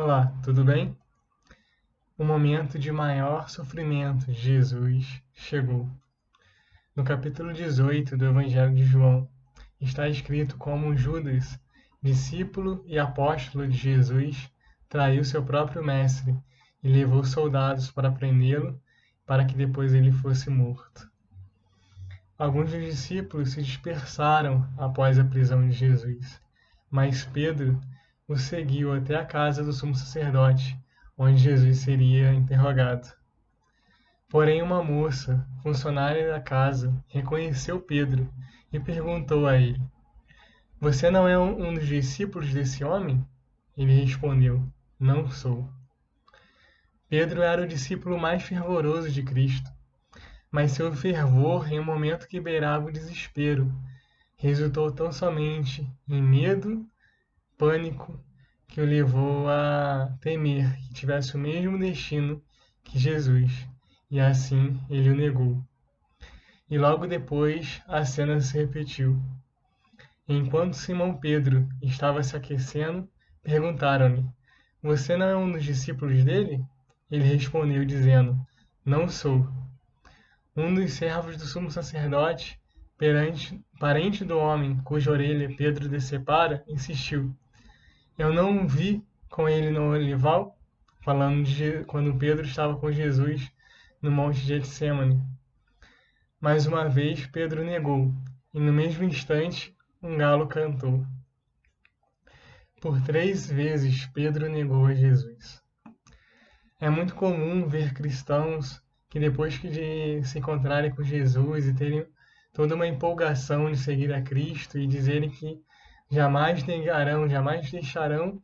Olá, tudo bem? O momento de maior sofrimento de Jesus chegou. No capítulo 18 do Evangelho de João, está escrito como Judas, discípulo e apóstolo de Jesus, traiu seu próprio mestre e levou soldados para prendê-lo, para que depois ele fosse morto. Alguns dos discípulos se dispersaram após a prisão de Jesus, mas Pedro o seguiu até a casa do sumo sacerdote, onde Jesus seria interrogado. Porém, uma moça, funcionária da casa, reconheceu Pedro e perguntou a ele: Você não é um dos discípulos desse homem? Ele respondeu: Não sou. Pedro era o discípulo mais fervoroso de Cristo, mas seu fervor, em um momento que beirava o desespero, resultou tão somente em medo, pânico, que o levou a temer que tivesse o mesmo destino que Jesus, e assim ele o negou. E logo depois a cena se repetiu. Enquanto Simão Pedro estava se aquecendo, perguntaram-lhe: Você não é um dos discípulos dele? Ele respondeu, dizendo: Não sou. Um dos servos do sumo sacerdote, parente do homem cuja orelha Pedro decepara, insistiu: Eu não vi com ele no olival, falando de quando Pedro estava com Jesus no monte de Getsemane. Mais uma vez Pedro negou, e no mesmo instante um galo cantou. Por 3 vezes Pedro negou a Jesus. É muito comum ver cristãos que depois de se encontrarem com Jesus e terem toda uma empolgação de seguir a Cristo e dizerem que jamais negarão, jamais deixarão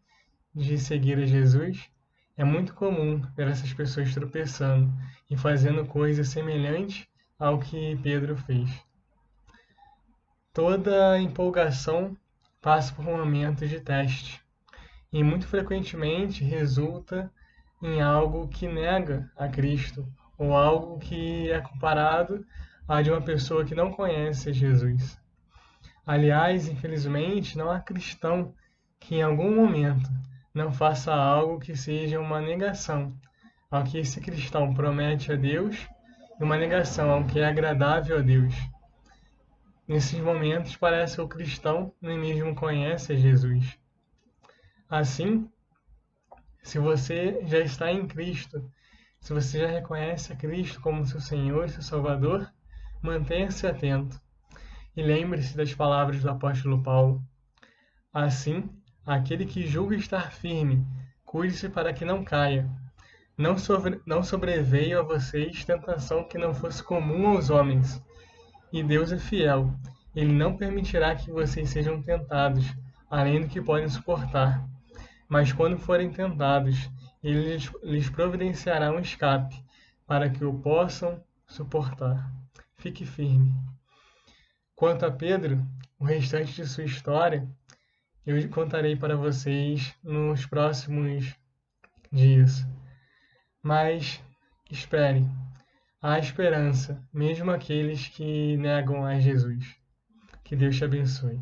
de seguir a Jesus, é muito comum ver essas pessoas tropeçando e fazendo coisas semelhantes ao que Pedro fez. Toda empolgação passa por um momento de teste e muito frequentemente resulta em algo que nega a Cristo ou algo que é comparado a de uma pessoa que não conhece Jesus. Aliás, infelizmente, não há cristão que em algum momento não faça algo que seja uma negação ao que esse cristão promete a Deus e uma negação ao que é agradável a Deus. Nesses momentos, parece que o cristão nem mesmo conhece a Jesus. Assim, se você já está em Cristo, se você já reconhece a Cristo como seu Senhor e seu Salvador, mantenha-se atento e lembre-se das palavras do apóstolo Paulo. Assim, aquele que julga estar firme, cuide-se para que não caia. Não sobreveio a vocês tentação que não fosse comum aos homens. E Deus é fiel. Ele não permitirá que vocês sejam tentados, além do que podem suportar. Mas quando forem tentados, ele lhes providenciará um escape, para que o possam suportar. Fique firme. Quanto a Pedro, o restante de sua história eu contarei para vocês nos próximos dias. Mas espere, há esperança, mesmo aqueles que negam a Jesus. Que Deus te abençoe.